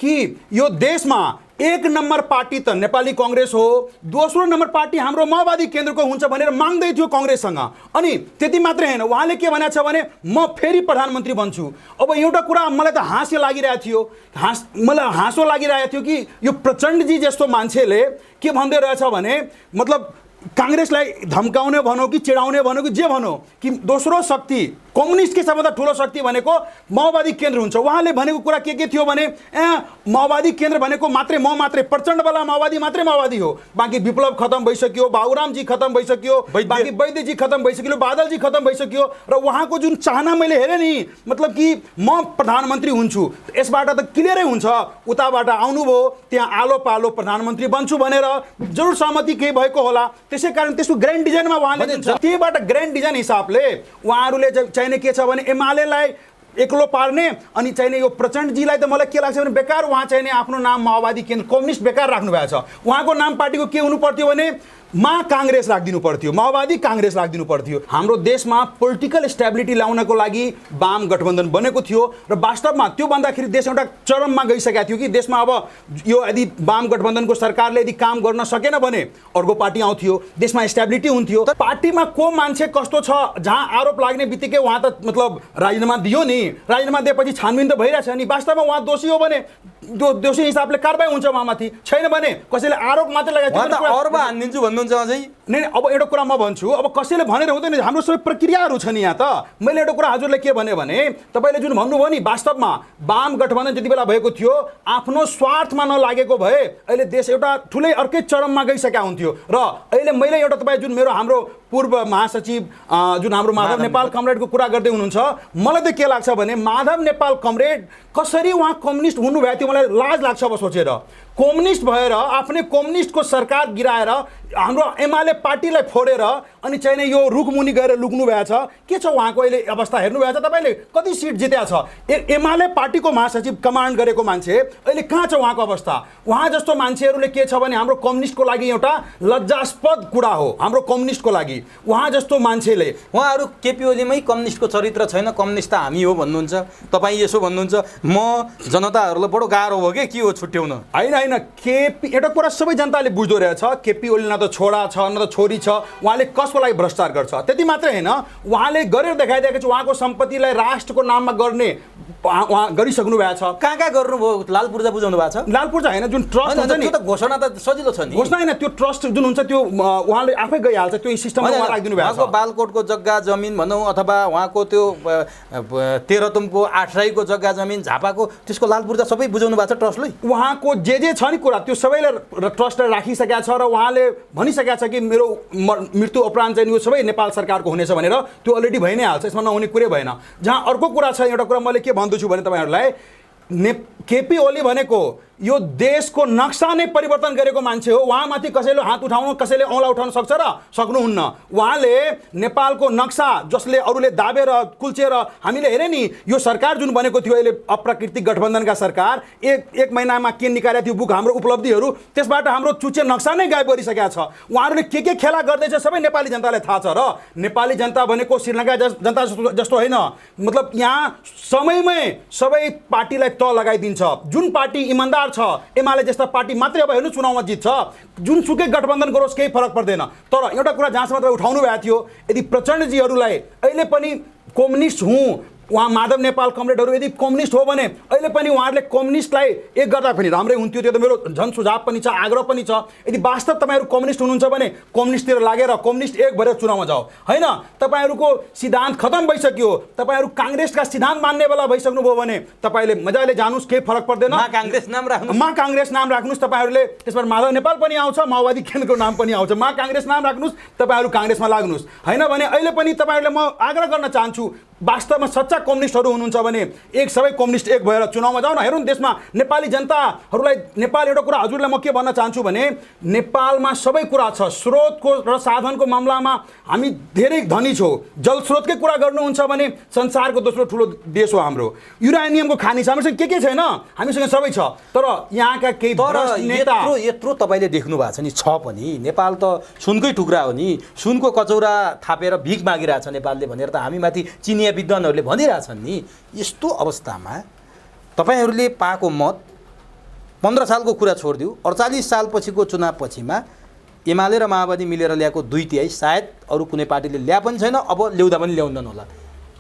कि यो देशमा एक नम्बर पार्टी त नेपाली कांग्रेस हो, दोस्रो नम्बर पार्टी हाम्रो माओवादी केन्द्रको हुन्छ भनेर माग्दै थियो कांग्रेससँग। अनि त्यति मात्रै हैन, उहाँले के भनेको छ भने म फेरि प्रधानमन्त्री बन्छु। अब एउटा कुरा मलाई त हाँसो लागिरहेको थियो, मलाई हाँसो लागिरहेको थियो कि यो प्रचण्डजी जस्तो मान्छेले के भन्दै रहेछ भने मतलब कांग्रेसलाई धम्काउने भनौँ कि चिडाउने भनौँ कि जे भनौँ कि दोस्रो शक्ति कम्युनिस्ट के सबभन्दा ठुलो शक्ति भनेको माओवादी केन्द्र हुन्छ। उहाँले भनेको कुरा के थियो भने माओवादी केन्द्र भनेको मात्रै म मात्रै प्रचण्डवाला माओवादी मात्रै माओवादी हो, बाँकी विप्लव खत्म भइसक्यो, बाबुरामजी खत्म भइसक्यो, बाँकी वैद्यजी खत्म भइसक्यो, बादलजी खत्म भइसक्यो। र उहाँको जुन चाहना मैले हेरेँ नि, मतलब कि म प्रधानमन्त्री हुन्छु, यसबाट त क्लियरै हुन्छ उताबाट आउनुभयो त्यहाँ आलो पालो प्रधानमन्त्री बन्छु भनेर जरुर सहमति केही भएको होला। त्यसै कारण त्यसको ग्रान्ड डिजाइनमा उहाँले त्यहीबाट ग्रान्ड डिजाइन हिसाबले उहाँहरूले चाहिने के छ भने एमालेलाई एक्लो पार्ने अनि चाहिने यो प्रचण्डजीलाई त मलाई के लाग्छ भने बेकार उहाँ चाहिने आफ्नो नाम माओवादी केन्द्र कम्युनिस्ट बेकार राख्नु भएको छ। उहाँको नाम पार्टीको के हुनु पर्थ्यो भने कांग्रेस राखिदिनु पर्थ्यो, माओवादी कांग्रेस राखिदिनु पर्थ्यो। हाम्रो देशमा पोलिटिकल स्टेबिलिटी ल्याउनको लागि वाम गठबन्धन बनेको थियो र वास्तवमा त्यो भन्दाखेरि देश एउटा चरममा गइसकेको थियो कि देशमा अब यो यदि वाम गठबन्धनको सरकारले यदि काम गर्न सकेन भने अर्को पार्टी आउँथ्यो, देशमा स्टेबिलिटी हुन्थ्यो। पार्टीमा को मान्छे कस्तो छ जहाँ आरोप लाग्ने बित्तिकै उहाँ त मतलब राजीनामा दियो नि, राजीनामा दिएपछि छानबिन त भइरहेछ नि, वास्तवमा उहाँ दोषी हो भने दोषी हिसाबले कारबाही हुन्छ उहाँमाथि, छैन भने कसैले आरोप मात्रै लगाइदिन्छ नहीं। अब एउटा कुरा म भन्छु, अब कसैले भनेर हुँदैन, हाम्रो सबै प्रक्रियाहरू छ नि यहाँ त। मैले एउटा कुरा हजुरले के भने तपाईले जुन भन्नुभयो नि वास्तवमा वाम गठबन्धन जति बेला भएको थियो आफ्नो स्वार्थमा नलागेको भए अहिले देश एउटा ठुलै अर्कै चरममा गइसकेका हुन्थ्यो। र अहिले मैले एउटा तपाईँ जुन मेरो हाम्रो पूर्व महासचिव जुन हाम्रो माधव नेपाल कमरेडको कुरा गर्दै हुनुहुन्छ, मलाई त के लाग्छ भने माधव नेपाल कमरेड कसरी उहाँ कम्युनिस्ट हुनुभएको थियो मलाई लाज लाग्छ अब सोचेर। कम्युनिस्ट भएर आफ्नै कम्युनिस्टको सरकार गिराएर हाम्रो एमाले पार्टीलाई फोडेर अनि चाहिने यो रुखमुनि गएर लुक्नु भएको छ। के छ उहाँको अहिले अवस्था हेर्नु भएको छ तपाईले, कति सिट जितेको छ, एमाले पार्टीको महासचिव कमान्ड गरेको मान्छे अहिले कहाँ छ उहाँको अवस्था। उहाँ जस्तो मान्छेहरूले के छ भने हाम्रो कम्युनिस्टको लागि एउटा लज्जास्पद कुरा हो, हाम्रो कम्युनिस्टको लागि उहाँ जस्तो मान्छेले। उहाँहरू केपी ओलीमै कम्युनिस्टको चरित्र छैन, कम्युनिस्ट त हामी हो भन्नुहुन्छ, तपाईँ यसो भन्नुहुन्छ, म जनताहरूलाई बडो गाह्रो हो के हो छुट्याउन। होइन केपी एउटा कुरा सबै जनताले बुझ्दो रहेछ, केपी ओली न त छोरा छ न त छोरी छ, उहाँले कसको लागि भ्रष्टाचार गर्छ। त्यति मात्रै होइन, उहाँले गरेर देखाइदिएको छ उहाँको सम्पत्तिलाई राष्ट्रको नाममा गर्ने उहाँ गरिसक्नु भएको छ। कहाँ गर्नुभयो, लाल पूर्जा बुझाउनु भएको छ। लाल पूर्जा होइन, जुन ट्रस्ट हुन्छ नि, त्यो त घोषणा त सजिलो छ नि, घोषणा होइन, त्यो ट्रस्ट जुन हुन्छ त्यो उहाँले आफै गइहाल्छ, त्यो सिस्टममा राखिदिनु भएको छ। उहाँको बालकोटको जग्गा जमिन भनौँ अथवा उहाँको त्यो तेह्रथुमको आठराईको जग्गा जमिन झापाको त्यसको लाल पूर्जा सबै बुझाउनु भएको छ ट्रस्टले। उहाँको जे छ नि कुरा त्यो सबैलाई ट्रस्टले राखिसकेको छ र उहाँले भनिसकेको छ कि मेरो मृत्यु उपरान्त चाहिँ यो सबै नेपाल सरकारको हुनेछ भनेर, त्यो अलरेडी भइ नै हाल्छ, यसमा नहुने कुरै भएन। जहाँ अर्को कुरा छ, एउटा कुरा मैले के भन्दैछु भने तपाईँहरूलाई केपी ओली भनेको यो देशको नक्सा नै परिवर्तन गरेको मान्छे हो। उहाँमाथि कसैले हात उठाउनु कसैले औँला उठाउन सक्छ र सक्नुहुन्न। उहाँले नेपालको नक्सा जसले अरूले दाबेर कुल्चेर हामीले हेरे नि यो सरकार जुन बनेको थियो अहिले अप्राकृतिक गठबन्धनका सरकार एक महिनामा के निकालेको थियो बुक हाम्रो उपलब्धिहरू, त्यसबाट हाम्रो चुचे नक्सा नै गायब गरिसकेका छ। उहाँहरूले के खेला गर्दैछ सबै नेपाली जनतालाई थाहा छ। र नेपाली जनता भनेको श्रीलङ्का जनता जस्तो होइन, मतलब यहाँ समयमै सबै पार्टीलाई तल लगाइदिन्छ। जुन पार्टी इमानदार छ, एमाले जस्ता पार्टी मात्रै अब हेर्नु चुनावमा जित्छ, जुनसुकै गठबन्धन गरोस् केही फरक पर्दैन। तर एउटा कुरा जहाँसम्म तपाईँ उठाउनु भएको थियो, यदि प्रचण्डजीहरूलाई अहिले पनि कम्युनिस्ट हुँ, उहाँ माधव नेपाल कमरेडहरू यदि कम्युनिस्ट हो भने अहिले पनि उहाँहरूले कम्युनिस्टलाई एक गर्दा पनि राम्रै हुन्थ्यो। त्यो त मेरो झन् सुझाव पनि छ, आग्रह पनि छ। यदि वास्तव तपाईँहरू कम्युनिस्ट हुनुहुन्छ भने कम्युनिस्टतिर लागेर कम्युनिस्ट एक भएर चुनावमा जाऊ, होइन तपाईँहरूको सिद्धान्त खतम भइसक्यो, तपाईँहरू काङ्ग्रेसका सिद्धान्त मान्नेवाला भइसक्नुभयो भने तपाईँले मजाले जानुहोस्, केही फरक पर्दैन। काङ्ग्रेस नाम राख्नुहोस् तपाईँहरूले, त्यसबाट माधव नेपाल पनि आउँछ, माओवादी केन्द्रको नाम पनि आउँछ। काङ्ग्रेस नाम राख्नुहोस्, तपाईँहरू काङ्ग्रेसमा लाग्नुहोस्, होइन भने अहिले पनि तपाईँहरूले म आग्रह गर्न चाहन्छु वास्तवमा सच्चा कम्युनिस्टहरू हुनुहुन्छ भने एक सबै कम्युनिस्ट एक भएर चुनावमा जाउँ न। हेरौँ देशमा नेपाली जनताहरूलाई, नेपाल एउटा कुरा हजुरलाई म के भन्न चाहन्छु भने नेपालमा सबै कुरा छ। स्रोतको र साधनको मामलामा हामी धेरै धनी छौँ। जलस्रोतकै कुरा गर्नुहुन्छ भने संसारको दोस्रो ठुलो देश हो हाम्रो। युरानियमको खानी छ हामीसँग, के छैन, हामीसँग सबै छ। तर यहाँका केही नेता यत्रो तपाईँले देख्नु भएको छ नि, छ पनि नेपाल त सुनकै टुक्रा हो नि, सुनको कचौरा थापेर भिख मागिरहेछ नेपालले भनेर त हामी माथि चिनिया विद्वानहरूले भनिरहेछन् नि। यस्तो अवस्थामा तपाईँहरूले पाएको मत 15 सालको कुरा छोडिदिऊ, 48 सालपछिको चुनाव पछिमा एमाले र माओवादी मिलेर ल्याएको 2/3 सायद अरू कुनै पार्टीले ल्या पनि छैन, अब ल्याउँदा पनि ल्याउँदैन होला।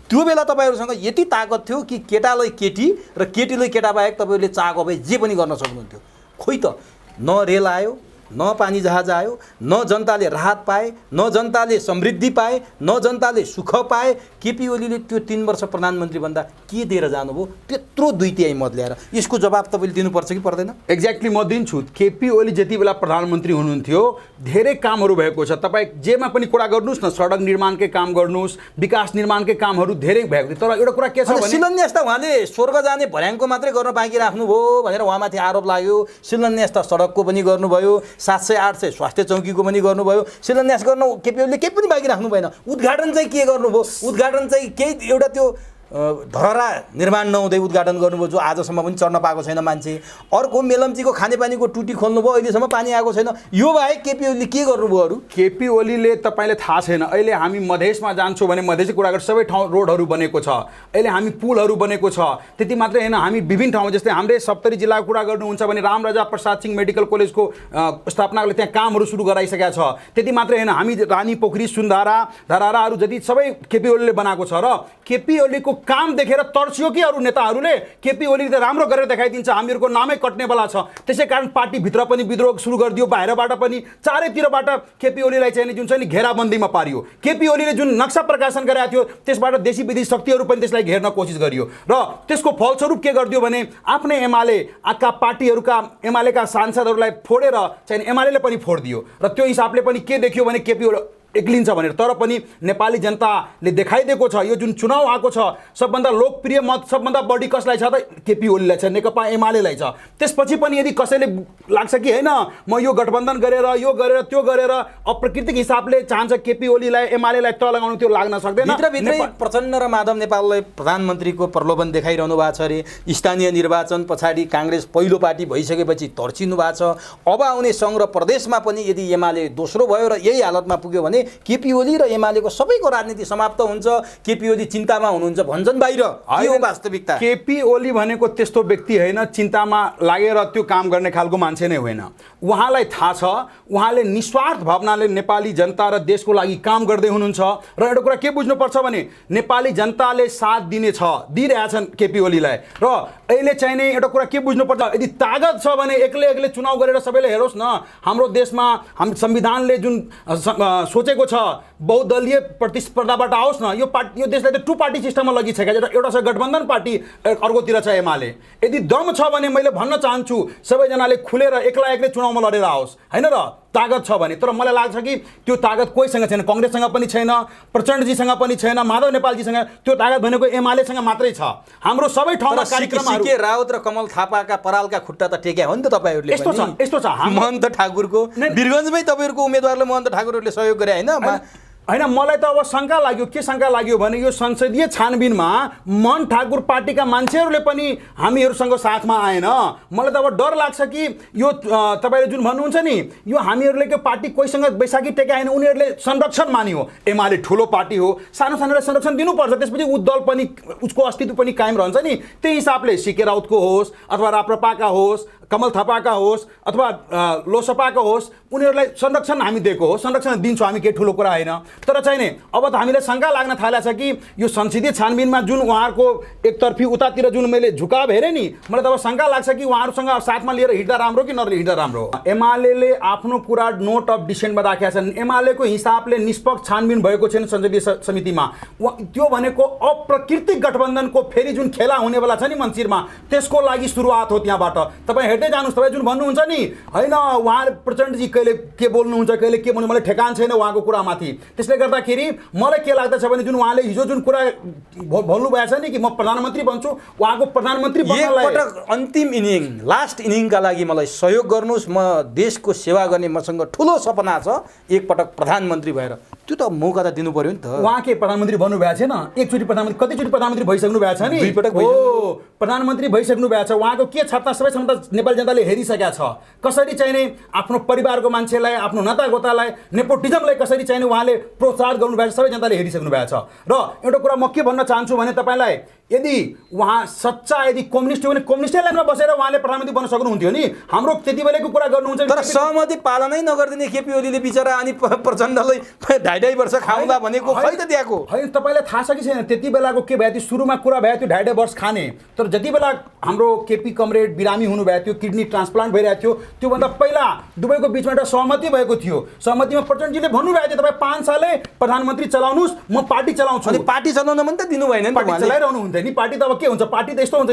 त्यो बेला तपाईँहरूसँग यति ताकत थियो कि केटालाई केटी र केटीलाई केटा बाहेक तपाईँहरूले चाहेको भए जे पनि गर्न सक्नुहुन्थ्यो। खोइ त, न रेल आयो, न पानी जहाज आयो, न जनताले राहत पाए, न जनताले समृद्धि पाए, न जनताले सुख पाए। केपी ओलीले त्यो 3 वर्ष प्रधानमन्त्री भन्दा के दिएर जानुभयो त्यत्रो 2/3 मत ल्याएर? यसको जवाब तपाईँले दिनुपर्छ कि पर्दैन? एक्ज्याक्टली म दिन्छु। केपी ओली जति बेला प्रधानमन्त्री हुनुहुन्थ्यो धेरै कामहरू भएको छ। तपाईँ जेमा पनि कुरा गर्नुहोस् न, सडक निर्माणकै काम गर्नुहोस्, विकास निर्माणकै कामहरू धेरै भएको थियो। तर एउटा कुरा के छ भने शिलान्यास त उहाँले स्वर्ग जाने भर्याङको मात्रै गर्न बाँकी राख्नुभयो भनेर उहाँमाथि आरोप लाग्यो। शिलान्यास त सडकको पनि गर्नुभयो, 700-800 स्वास्थ्य चौकीको पनि गर्नुभयो। शिलान्यास गर्न केपी ओलीले केही पनि बाँकी राख्नु भएन। उद्घाटन चाहिँ के गर्नुभयो? उद्घाटन चाहिँ केही एउटा त्यो धरहरा निर्माण नहुँदै उद्घाटन गर्नुभयो जो आजसम्म पनि चढ्न पाएको छैन मान्छे। अर्को मेलम्चीको खानेपानीको टुटी खोल्नुभयो, अहिलेसम्म पानी आएको छैन। यो बाहेक केपी ओलीले के गर्नुभयो अरू? केपी ओलीले तपाईँले थाहा छैन, अहिले हामी मधेसमा जान्छौँ भने मधेसको कुरा गर्छ, सबै ठाउँ रोडहरू बनेको छ, अहिले हामी पुलहरू बनेको छ। त्यति मात्रै होइन, हामी विभिन्न ठाउँमा जस्तै हाम्रै सप्तरी जिल्लाको कुरा गर्नुहुन्छ भने रामराजा प्रसाद सिंह मेडिकल कलेजको स्थापनाको त्यहाँ कामहरू सुरु गराइसकेका छ। त्यति मात्रै होइन, हामी रानी पोखरी, सुन्धारा, धराराहरू जति सबै केपी ओलीले बनाएको छ। र केपी ओलीको काम देखेर तर्सियो कि अरू नेताहरूले केपी ओलीले त राम्रो गरेर देखाइदिन्छ, हामीहरूको नामै कट्नेवाला छ। त्यसै कारण पार्टीभित्र पनि विद्रोह सुरु गरिदियो, बाहिरबाट पनि चारैतिरबाट केपी ओलीलाई चाहिँ जुन छ नि घेराबन्दीमा पारियो। केपी ओलीले जुन नक्सा प्रकाशन गरेको थियो त्यसबाट देशी विदेशी शक्तिहरू पनि त्यसलाई घेर्न कोसिस गरियो र त्यसको फलस्वरूप के गरिदियो भने आफ्नै एमालेका पार्टीहरूका एमालेका सांसदहरूलाई फोडेर चाहिँ एमालेले पनि फोडिदियो। र त्यो हिसाबले पनि के देखियो भने केपी ओली एक्लिन्छ भनेर। तर पनि नेपाली जनताले देखाइदिएको छ, यो जुन चुनाव आएको छ सबभन्दा लोकप्रिय मत सबभन्दा बढी कसलाई छ त? केपी ओलीलाई छ, नेकपा एमालेलाई छ। त्यसपछि पनि यदि कसैले लाग्छ कि होइन म यो गठबन्धन गरेर यो गरेर त्यो गरेर अप्राकृतिक हिसाबले चाहन्छ केपी ओलीलाई एमालेलाई तल लगाउनु, त्यो लाग्न सक्दैन। भित्रभित्रै प्रचण्ड र माधव नेपाललाई प्रधानमन्त्रीको प्रलोभन देखाइरहनु भएको छ अरे। स्थानीय निर्वाचन पछाडि काङ्ग्रेस पहिलो पार्टी भइसकेपछि तर्सिनु भएको छ। अब आउने सङ्घ र प्रदेशमा पनि यदि एमाले दोस्रो भयो र यही हालतमा पुग्यो भने केपी ओली र एमालेको सबैको राजनीति समाप्त हुन्छ। केपी ओली चिन्तामा हुनुहुन्छ भन्छन् बाहिर। के हो वास्तविकता? केपी ओली भनेको त्यस्तो व्यक्ति होइन, चिन्तामा लागेर त्यो काम गर्ने खालको मान्छे नै होइन। उहाँलाई थाहा छ, उहाँले निस्वार्थ भावनाले नेपाली जनता र देशको लागि काम गर्दै हुनुहुन्छ। र एउटा कुरा के बुझ्नुपर्छ भने नेपाली जनताले साथ दिइरहेछन् केपी ओलीलाई। र अहिले चाहिँ नै एउटा कुरा के बुझ्नुपर्छ, यदि तागत छ भने एक्लै चुनाव गरेर सबैले हेरोस् न। हाम्रो देशमा हाम्रो संविधानले जुन सोचेको छ बहुदलीय प्रतिस्पर्धाबाट आओस् न। यो देशलाई त 2 पार्टी सिस्टममा लगिसकेको छ। एउटा छ गठबन्धन पार्टी, अर्कोतिर छ एमाले। यदि दम छ भने मैले भन्न चाहन्छु सबैजनाले खुलेर एक्लै चुनावमा लडेर आओस्, होइन र? तागत छ भने। तर मलाई लाग्छ कि त्यो तागत कोहीसँग छैन, कङ्ग्रेससँग पनि छैन, प्रचण्डजीसँग पनि छैन, माधव नेपालजीसँग। त्यो तागत भनेको एमालेसँग मात्रै छ। हाम्रो सबै ठाउँमा कार्यक्रमहरू के राउत र कमल थापाका परालका खुट्टा त टेक्या हो नि त तपाईँहरूले। यस्तो छ महन्त ठाकुरको वीरगञ्जमै तपाईँहरूको उम्मेदवारले महन्त ठाकुरहरूले सहयोग गरे होइन। मलाई त अब शङ्का लाग्यो। के शङ्का लाग्यो भने यो संसदीय छानबिनमा मन ठाकुर पार्टीका मान्छेहरूले पनि हामीहरूसँग साथमा आएन। मलाई त अब डर लाग्छ कि यो तपाईँले जुन भन्नुहुन्छ नि, यो हामीहरूले के पार्टी कोहीसँग बैशाखी टेका होइन, उनीहरूले संरक्षण मान्यो। एमाले ठुलो पार्टी हो, सानो सानोलाई संरक्षण दिनुपर्छ, त्यसपछि ऊ दल पनि उसको अस्तित्व पनि कायम रहन्छ नि। त्यही हिसाबले सिके राउतको होस् अथवा राप्रपाका होस्, कमल थापाका होस् अथवा लोसपाका होस्, उनीहरूलाई संरक्षण हामी दिएको हो, संरक्षण दिन्छौँ हामी, केही ठुलो कुरा होइन। तर चाहिँ नि अब त हामीलाई शङ्का लाग्न थालेको छ कि यो संसदीय छानबिनमा जुन उहाँहरूको एकतर्फी उतातिर जुन मैले झुकाव हेरेँ नि, मलाई त अब शङ्का लाग्छ कि उहाँहरूसँग साथमा लिएर हिँड्दा राम्रो कि नहिँड्दा राम्रो। एमाले आफ्नो कुरा नोट अफ डिसेन्टमा राखेका छन्। एमालेको हिसाबले निष्पक्ष छानबिन भएको छैन संसदीय समितिमा। त्यो भनेको अप्राकृतिक गठबन्धनको फेरि जुन खेला हुनेवाला छ नि मन्सिरमा, त्यसको लागि सुरुवात हो त्यहाँबाट। तपाईँ हेर्दै जानुहोस्। तपाईँ जुन भन्नुहुन्छ नि, होइन उहाँ प्रचण्डजी कहिले के बोल्नुहुन्छ कहिले के भन्नु, मलाई ठेकान छैन उहाँको कुरामाथि। त्यसले गर्दाखेरि मलाई के लाग्दछ भने जुन उहाँले हिजो जुन कुरा भन्नुभएको छ नि कि म प्रधानमन्त्री बन्छु, उहाँको प्रधानमन्त्री बन्नलाई एकपटक अन्तिम इनिङ लास्ट इनिङका लागि मलाई सहयोग गर्नुहोस्, म देशको सेवा गर्ने मसँग ठुलो सपना छ एकपटक प्रधानमन्त्री भएर। त्यो त मौका त दिनु पर्यो नि त। उहाँ के प्रधानमन्त्री बन्नु भएको छैन? एकचोटि प्रधानमन्त्री, कतिचोटि प्रधानमन्त्री भइसक्नु भएको छ नि? 2 पटक हो, प्रधानमन्त्री भइसक्नु भएको छ। उहाँको के क्षमता सबै क्षमता नेपाली जनताले हेरिसकेका छ। कसरी चाहिने आफ्नो परिवारको मान्छेलाई, आफ्नो नातागोतालाई, नेपोटिजमलाई कसरी चाहिने उहाँले प्रोत्साहन गर्नुभएको छ, सबै जनताले हेरिसक्नु भएको छ। र एउटा कुरा म के भन्न चाहन्छु भने तपाईँलाई, यदि उहाँ सच्चा यदि कम्युनिस्ट हो भने कम्युनिस्टै लाइनमा बसेर उहाँले प्रधानमन्त्री बन्न सक्नुहुन्थ्यो नि। हाम्रो त्यति बेलाको कुरा गर्नुहुन्छ। तर सहमति पालनै नगरिदिने केपी ओलीले बिचरा अनि प्रचण्डलाई 2.5 वर्ष खाउँला भनेको खै त दिएको होइन। तपाईँलाई थाहा छ कि छैन त्यति बेलाको के भयो थियो? सुरुमा कुरा भयो थियो 2.5 वर्ष खाने, तर जति बेला हाम्रो केपी कमरेड बिरामी हुनुभएको थियो, किडनी ट्रान्सप्लान्ट भइरहेको थियो, त्योभन्दा पहिला दुवैको बिचमा एउटा सहमति भएको थियो। सहमतिमा प्रचण्डजीले भन्नुभएको थियो तपाईँ 5 सालै प्रधानमन्त्री चलाउनुहोस्, म पार्टी चलाउँछु। अनि पार्टी चलाउन पनि त दिनु भएन नि, पार्टी चलाइरहनु हुन्थ्यो नि। पार्टी त अब के हुन्छ? पार्टी त यस्तो हुन्छ,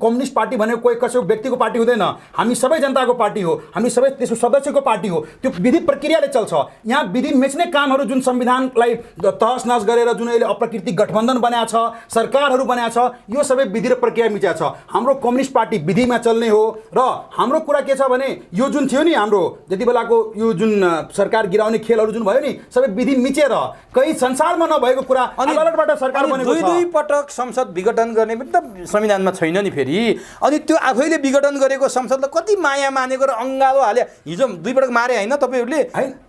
कम्युनिस्ट पार्टी भनेको कोही कसैको व्यक्तिको पार्टी हुँदैन, हामी सबै जनताको पार्टी हो, हामी सबै त्यसको सदस्यको पार्टी हो। त्यो विधि प्रक्रियाले चल्छ। यहाँ विधि मेच्ने कामहरू जुन संविधानलाई तहस नहस गरेर जुन अहिले अप्राकृतिक गठबन्धन बनाएको छ, सरकारहरू बनाएको छ, यो सबै विधि र प्रक्रिया मिचिएको छ। हाम्रो कम्युनिस्ट पार्टी विधिमा चल्ने हो। र हाम्रो कुरा के छ भने यो जुन थियो नि हाम्रो जति बेलाको यो जुन सरकार गिराउने खेलहरू जुन भयो नि, सबै विधि मिचेर कहीँ संसारमा नभएको कुरा अदालतबाट सरकार बनेको छ। दुई पटक संसद विघटन गर्ने पनि त संविधानमा छैन नि फेरि। अनि त्यो आफैले विघटन गरेको संसदलाई कति माया मानेको र अङ्गालो हाले। हिजो 2 पटक मारे होइन तपाईँहरूले,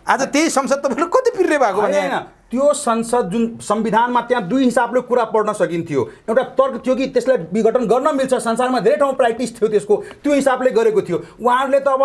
आज त्यही संसद तपाईँहरूले कति पिर्ने भएको भने त्यो संसद जुन संविधानमा त्यहाँ 2 हिसाबले कुरा पढ्न सकिन्थ्यो। एउटा तर्क थियो कि त्यसलाई विघटन गर्न मिल्छ, संसारमा धेरै ठाउँ प्र्याक्टिस थियो त्यसको, त्यो हिसाबले गरेको थियो। उहाँहरूले त अब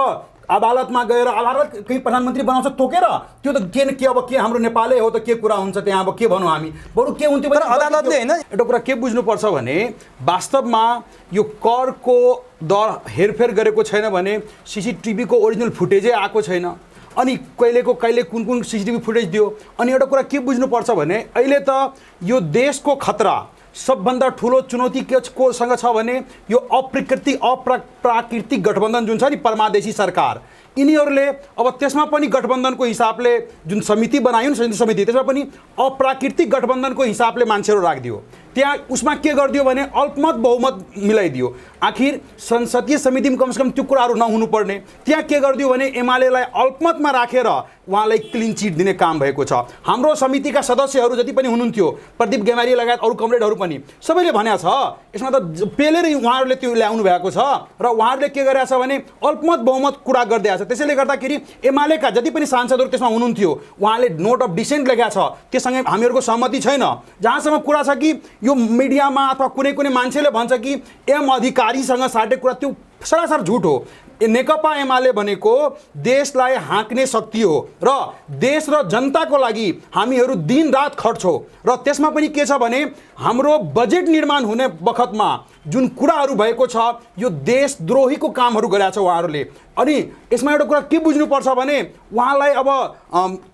अदालतमा गएर अदालत कहीँ प्रधानमन्त्री बनाउँछ तोकेर, त्यो त के अब के हाम्रो नेपालै हो त के कुरा हुन्छ त्यहाँ? अब के भनौँ हामी? बरु के हुन्थ्यो भने अदालतले होइन। एउटा कुरा के बुझ्नुपर्छ भने वास्तवमा यो करको दर हेरफेर गरेको छैन भने सीसीटीभीको ओरिजिनल फुटेजै आएको छैन। अनि कहिले कुन कुन सीसीटीभी फुटेज दियो। अनि एउटा कुरा के बुझ्नुपर्छ भने अहिले त यो देशको खतरा सबभन्दा ठुलो चुनौती कोसँग छ भने यो अप्राकृतिक गठबन्धन जुन छ नि, परमादेशी सरकार, यिनीहरूले अब त्यसमा पनि गठबन्धनको हिसाबले जुन समिति बनायो नि, संयुक्त समिति, त्यसमा पनि अप्राकृतिक गठबन्धनको हिसाबले मान्छेहरू राखिदियो। त्यहाँ उसमा के गरिदियो भने अल्पमत बहुमत मिलाइदियो। आखिर संसदीय समितिमा कमसेकम त्यो कुराहरू नहुनुपर्ने, त्यहाँ के गरिदियो भने एमालेलाई अल्पमतमा राखेर उहाँलाई क्लिन चिट दिने काम भएको छ। हाम्रो समितिका सदस्यहरू जति पनि हुनुहुन्थ्यो, प्रदीप गेवारी लगायत अरू कमरेडहरू पनि, सबैले भनेको छ यसमा त पेलेरै उहाँहरूले त्यो ल्याउनु भएको छ र उहाँहरूले के गरेको छ भने अल्पमत बहुमत कुरा गरिदिएको छ। त्यसैले गर्दाखेरि एमालेका जति पनि सांसदहरू त्यसमा हुनुहुन्थ्यो, उहाँले नोट अफ डिसेन्ट लेखेको छ, त्योसँग हामीहरूको सहमति छैन। जहाँसम्म कुरा छ कि यो मिडियामा अथवा कुनै मान्छेले भन्छ कि एम अधिकारीसँग साटेको कुरा, त्यो सरासर झुट हो। नेकपा एमाले भनेको देशलाई हाँक्ने शक्ति हो र देश र जनताको लागि हामीहरू दिन रात खट्छौँ। र त्यसमा पनि के छ भने हाम्रो बजेट निर्माण हुने बखतमा जुन कुराहरू भएको छ, यो देशद्रोहीको कामहरू गरेका छ उहाँहरूले। अनि यसमा एउटा कुरा के बुझ्नुपर्छ भने उहाँलाई अब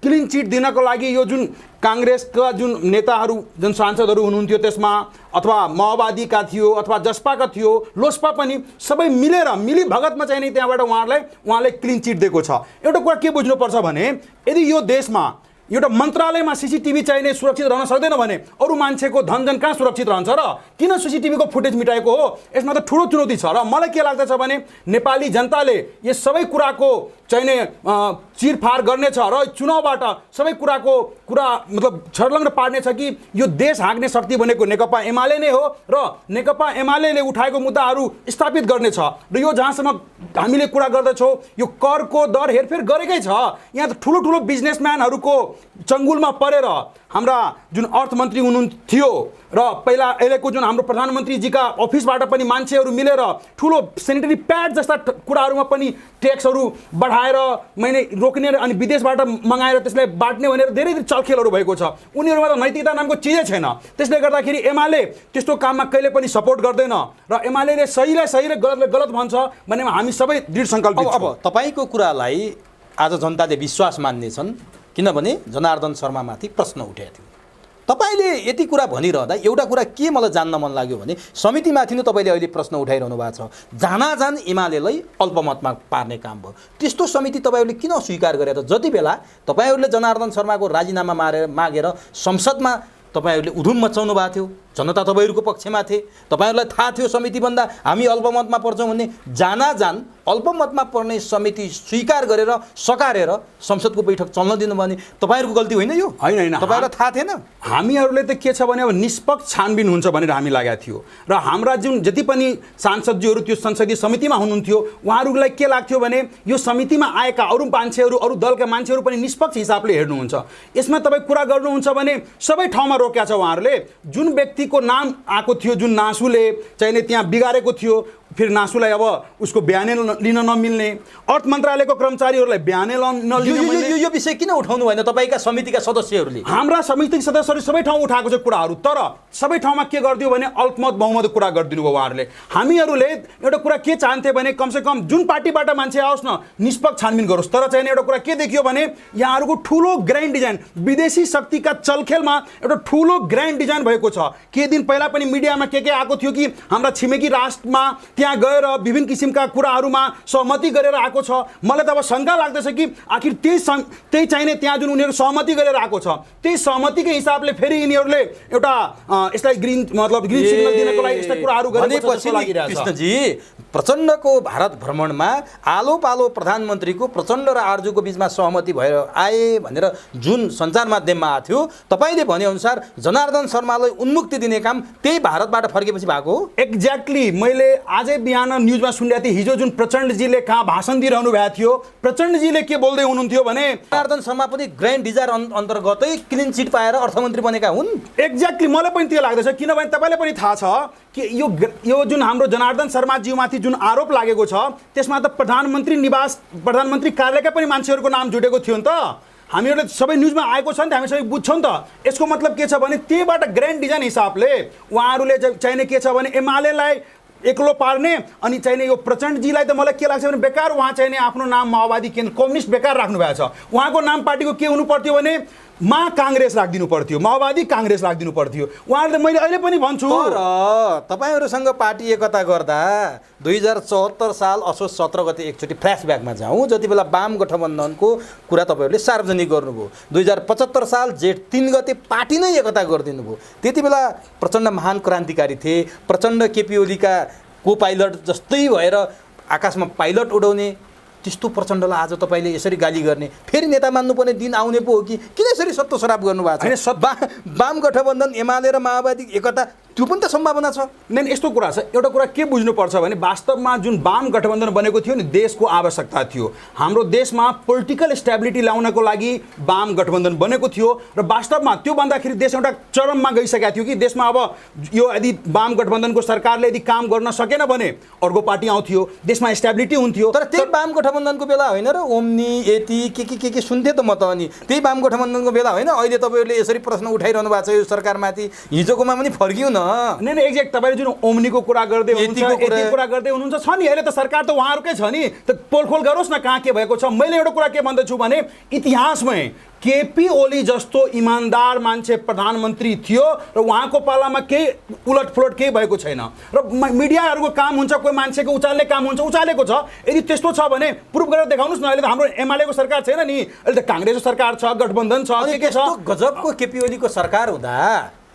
क्लिन चिट दिनको लागि यो जुन काङ्ग्रेसका जुन नेताहरू जुन सांसदहरू हुनुहुन्थ्यो त्यसमा, अथवा माओवादीका थियो अथवा जसपाका थियो, लोसपा पनि सबै मिलेर मिली भगतमा चाहिँ नि त्यहाँबाट उहाँले क्लिन चिट दिएको छ। एउटा कुरा के बुझ्नुपर्छ भने यदि यो देशमा एउटा मन्त्रालयमा सीसीटीभी चाहिने सुरक्षित रहन सक्दैन भने अरू मान्छेको धनजन कहाँ सुरक्षित रहन्छ र? किन सीसीटीभीको फुटेज मिटाएको हो? यसमा त ठुलो चुनौती छ। र मलाई के लाग्दछ भने नेपाली जनताले यस सबै कुराको चाहिने चिरफार गर्नेछ र चुनावबाट सबै कुरा मतलब छर्लङ्ग पार्नेछ कि यो देश हाँक्ने शक्ति भनेको नेकपा एमाले नै हो र नेकपा एमाले उठाएको मुद्दाहरू स्थापित गर्नेछ। र यो जहाँसम्म हामीले कुरा गर्दछौँ, यो करको दर हेरफेर गरेकै छ। यहाँ त ठुलो बिजनेसम्यानहरूको चङ्गुलमा परेर हाम्रा जुन अर्थमन्त्री हुनुहुन्थ्यो र पहिला अहिलेको जुन हाम्रो प्रधानमन्त्रीजीका अफिसबाट पनि मान्छेहरू मिलेर ठुलो सेनिटरी प्याड जस्ता कुराहरूमा पनि ट्याक्सहरू बढाएर मैले रोक्ने अनि विदेशबाट मगाएर त्यसलाई बाँट्ने भनेर धेरै चलखेलहरू भएको छ। उनीहरूमा त नैतिकता नामको चिजै छैन। त्यसले गर्दाखेरि एमाले त्यस्तो काममा कहिले पनि सपोर्ट गर्दैन र एमाले सहीलाई सही र गलतलाई गलत भन्छ भन्ने हामी सबै दृढ सङ्कल्पित छौँ। अब तपाईँको कुरालाई आज जनताले विश्वास मान्नेछन्, किनभने जनार्दन शर्मामाथि प्रश्न उठेको थियो। तपाईँले यति कुरा भनिरहँदा एउटा कुरा के मलाई जान्न मन लाग्यो भने समितिमाथि नै तपाईँले अहिले प्रश्न उठाइरहनु भएको छ, जान एमालेलाई अल्पमतमा पार्ने काम भयो। त्यस्तो समिति तपाईँहरूले किन स्वीकार गरे त? जति बेला तपाईँहरूले जनार्दन शर्माको राजीनामा मागेर संसदमा तपाईँहरूले उधुम मचाउनु भएको थियो, जनता तपाईँहरूको पक्षमा थिए, तपाईँहरूलाई थाहा थियो समितिभन्दा हामी अल्पमतमा पर्छौँ भन्ने, जान अल्पमतमा पर्ने समिति स्वीकार गरेर सकारेर संसदको बैठक चल्न दिनु भने तपाईँहरूको गल्ती होइन यो? होइन तपाईँलाई थाहा थिएन? हामीहरूले त के छ भने अब निष्पक्ष छानबिन हुन्छ भनेर हामी लागेको थियो र हाम्रा जुन जति पनि सांसदजीहरू त्यो संसदीय समितिमा हुनुहुन्थ्यो उहाँहरूलाई के लाग्थ्यो भने यो समितिमा आएका अरू मान्छेहरू अरू दलका मान्छेहरू पनि निष्पक्ष हिसाबले हेर्नुहुन्छ। यसमा तपाईँ कुरा गर्नुहुन्छ भने सबै ठाउँमा रोक्या छ उहाँहरूले। जुन व्यक्तिको नाम आएको थियो, जुन नासुले चाहिने त्यहाँ बिगारेको थियो, फिर नासुलाई अब उसको बयानै लिन नमिल्ने, अर्थ मन्त्रालयको कर्मचारीहरूलाई बयानै नलिने। यो विषय किन उठाउनु भएन तपाईँका समितिका सदस्यहरूले? हाम्रा समितिका सदस्यहरू सबै ठाउँ उठाएको छ कुराहरू, तर सबै ठाउँमा के गरिदियो भने अल्पमत बहुमत कुरा गरिदिनु भयो उहाँहरूले। हामीहरूले एउटा कुरा के चाहन्थे भने कमसेकम जुन पार्टीबाट मान्छे आओस् न निष्पक्ष छानबिन गरोस्। तर चाहिँ एउटा कुरा के देखियो भने यहाँहरूको ठुलो ग्रान्ड डिजाइन, विदेशी शक्तिका चलखेलमा एउटा ठुलो ग्रान्ड डिजाइन भएको छ। केही दिन पहिला पनि मिडियामा के आएको थियो कि हाम्रा छिमेकी राष्ट्रमा त्यहाँ गएर विभिन्न किसिमका कुराहरूमा सहमति गरेर आएको छ। मलाई त अब शङ्का लाग्दछ कि आखिर त्यही चाहिने त्यहाँ जुन उनीहरू सहमति गरेर आएको छ त्यही सहमतिकै हिसाबले फेरि यिनीहरूले एउटा यसलाई ग्रिन सिग्नल दिनको लागि यस्ता कुराहरू गरेको जस्तो लागिरहेछ। कृष्णजी, प्रचण्डको भारत भ्रमणमा आलो पालो प्रधानमन्त्रीको प्रचण्ड र आरजुको बिचमा सहमति भएर आए भनेर जुन सञ्चार माध्यममा आएको थियो, तपाईँले भनेअनुसार जनार्दन शर्मालाई उन्मुक्ति दिने काम त्यही भारतबाट फर्केपछि भएको हो? एक्ज्याक्टली। मैले आजै बिहान न्युजमा सुनेको थिएँ, हिजो जुन प्रचण्डजीले कहाँ भाषण दिइरहनु भएको थियो, प्रचण्डजीले के बोल्दै हुनुहुन्थ्यो भने जनार्दन शर्मा पनि ग्रान्ड डिजायर अन्तर्गतै क्लिन चिट पाएर अर्थमन्त्री बनेका हुन्। एक्ज्याक्टली, मलाई पनि त्यो लाग्दछ। किनभने तपाईँलाई पनि थाहा छ कि यो जुन हाम्रो जनार्दन शर्माज्यूमाथि जुन आरोप लागेको छ त्यसमा त प्रधानमन्त्री निवास, प्रधानमन्त्री कार्यालयका पनि मान्छेहरूको नाम जुटेको थियो नि त। हामीहरूले सबै न्युजमा आएको छ नि त, हामी सबै बुझ्छौँ नि त। यसको मतलब के छ भने त्यहीबाट ग्रान्ड डिजाइन हिसाबले उहाँहरूले चाहिने के छ भने एमालेलाई एक्लो पार्ने अनि चाहिने यो प्रचण्डजीलाई त मलाई के लाग्छ भने बेकार उहाँ चाहिने आफ्नो नाम माओवादी केन्द्र कम्युनिस्ट बेकार राख्नु भएको छ। उहाँको नाम पार्टीको के हुनु पर्थ्यो भने काङ्ग्रेस राखिदिनु पर्थ्यो, माओवादी काङ्ग्रेस राखिदिनु पर्थ्यो। उहाँहरूले मैले अहिले पनि भन्छु, तर तपाईँहरूसँग पार्टी एकता गर्दा 2074 साल असोज 17 गते एकचोटि फ्ल्यासब्याकमा जाउँ, जति बेला वाम गठबन्धनको कुरा तपाईँहरूले सार्वजनिक गर्नुभयो। 2075 साल जेठ 3 गते पार्टी नै एकता गरिदिनु भयो। त्यति बेला प्रचण्ड महान क्रान्तिकारी थिए। प्रचण्ड केपी ओलीका को पाइलट जस्तै भएर आकाशमा पाइलट उडाउने त्यस्तो प्रचण्डलाई आज तपाईँले यसरी गाली गर्ने, फेरि नेता मान्नुपर्ने दिन आउने पो हो कि किन यसरी सत्तो सराप गर्नुभएको छ? वाम गठबन्धन एमाले र माओवादी एकता त्यो पनि त सम्भावना छ। नै यस्तो कुरा छ। एउटा कुरा के बुझ्नुपर्छ भने वास्तवमा जुन वाम गठबन्धन बनेको थियो नि देशको आवश्यकता थियो। हाम्रो देशमा पोलिटिकल स्टेबिलिटी ल्याउनको लागि वाम गठबन्धन बनेको थियो र वास्तवमा त्यो भन्दाखेरि देश एउटा चरममा गइसकेको थियो कि देशमा अब यो यदि वाम गठबन्धनको सरकारले यदि काम गर्न सकेन भने अर्को पार्टी आउँथ्यो, देशमा स्टेबिलिटी हुन्थ्यो। तर त्यही वाम गठबन्धनको बेला होइन र ओम्नी यति के सुन्थेँ त म त। अनि त्यही वाम गठबन्धनको बेला होइन अहिले तपाईँहरूले यसरी प्रश्न उठाइरहनु भएको छ यो सरकारमाथि। हिजोकोमा पनि फर्कियो न। नै एक्ज्याक्ट तपाईँले जुन ओम्नीको कुरा गर्दै हुनुहुन्छ, यति कुरा गर्दै हुनुहुन्छ छ नि, अहिले त सरकार त उहाँहरूकै छ नि, त पोलखोल गरोस् न कहाँ के भएको छ। मैले एउटा कुरा के भन्दछु भने इतिहासमै केपी ओली जस्तो इमान्दार मान्छे प्रधानमन्त्री थियो र उहाँको पालामा केही उलटफुलट केही भएको छैन र मिडियाहरूको काम हुन्छ, कोही मान्छेको उचाल्ने काम हुन्छ, उचालेको छ। यदि त्यस्तो छ भने प्रुफ गरेर देखाउनुहोस् न। अहिले त हाम्रो एमालेको सरकार छैन नि, अहिले त काङ्ग्रेसको सरकार छ, गठबन्धन छ, के छ। गजबको केपी ओलीको सरकार हुँदा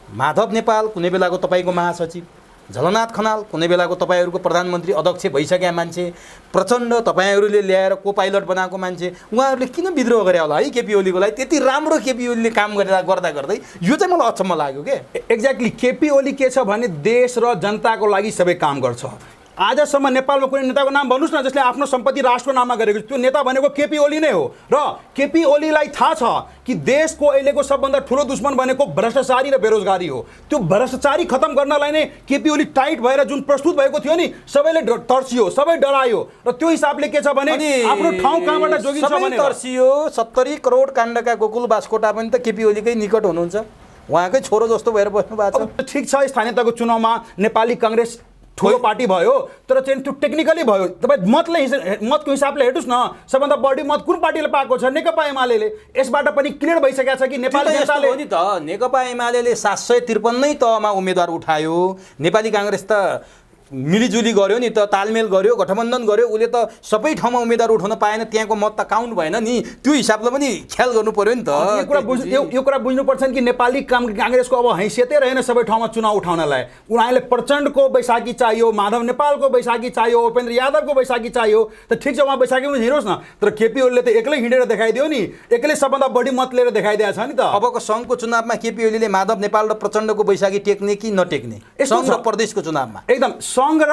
माधव नेपाल कुनै बेलाको तपाईँको महासचिव, झलनाथ खनाल कुनै बेलाको तपाईँहरूको प्रधानमन्त्री अध्यक्ष भइसकेका मान्छे, प्रचण्ड तपाईँहरूले ल्याएर को पाइलट बनाएको मान्छे, उहाँहरूले किन विद्रोह गरे होला है केपी ओलीकोलाई? त्यति राम्रो केपी ओलीले काम गर्दा गर्दै यो चाहिँ मलाई अचम्म लाग्यो के। एक्ज्याक्टली, केपी ओली के छ भने देश र जनताको लागि सबै काम गर्छ। आजसम्म नेपालमा कुनै नेताको नाम भन्नुहोस् न जसले आफ्नो सम्पत्ति राष्ट्रको नाममा गरेको छ, त्यो नेता भनेको केपी ओली नै हो। र केपी ओलीलाई थाहा छ कि देशको अहिलेको सबभन्दा ठुलो दुश्मन भनेको भ्रष्टाचारी र बेरोजगारी हो। त्यो भ्रष्टाचारी खतम गर्नलाई नै केपी ओली टाइट भएर जुन प्रस्तुत भएको थियो नि, सबैले तर्सियो, सबै डरायो र त्यो हिसाबले के छ भने आफ्नो ठाउँ कहाँबाट जोगिन्छ भने तर्सियो। 70 करोड काण्डका गोकुल बास्कोटा पनि त केपी ओलीकै निकट हुनुहुन्छ, उहाँकै छोरो जस्तो भएर बस्नु भएको छ। ठिक छ, स्थानीयताको चुनावमा नेपाली काङ्ग्रेस ठुलो पार्टी भयो, तर चाहिँ त्यो टेक्निकली भयो। तपाईँ मतको हिसाबले हेर्नुहोस् न, सबभन्दा बढी मत कुन पार्टीले पाएको छ? नेकपा एमाले। यसबाट पनि क्लियर भइसकेको छ कि नेपाली जनताले नि त नेकपा एमाले 753 तहमा उम्मेदवार उठायो, नेपाली काङ्ग्रेस त मिलिजुली गर्यो नि त, तालमेल गर्यो, गठबन्धन गर्यो, उसले त सबै ठाउँमा उम्मेदवार उठाउन पाएन, त्यहाँको मत त काउन्ट भएन नि। त्यो हिसाबले पनि ख्याल गर्नु पर्यो नि त। यो कुरा बुझ्नुपर्छ कि नेपाली काङ्ग्रेसको अब हैसियतै रहेन सबै ठाउँमा चुनाव उठाउनलाई। उहाँले प्रचण्डको बैशाखी चाहियो, माधव नेपालको बैशाखी चाहियो, उपेन्द्र यादवको बैशाखी चाहियो, त ठिक छ उहाँ बैशाखीमा हिँडोस् न, तर केपी ओलीले त एक्लै हिँडेर देखाइदियो नि, एक्लै सबभन्दा बढी मत लिएर देखाइदिएको छ नि त। अबको सङ्घको चुनावमा केपी ओलीले माधव नेपाल र प्रचण्डको बैशाखी टेक्ने कि नटेक्ने सङ्घ र प्रदेशको चुनावमा? एकदम सङ्घ र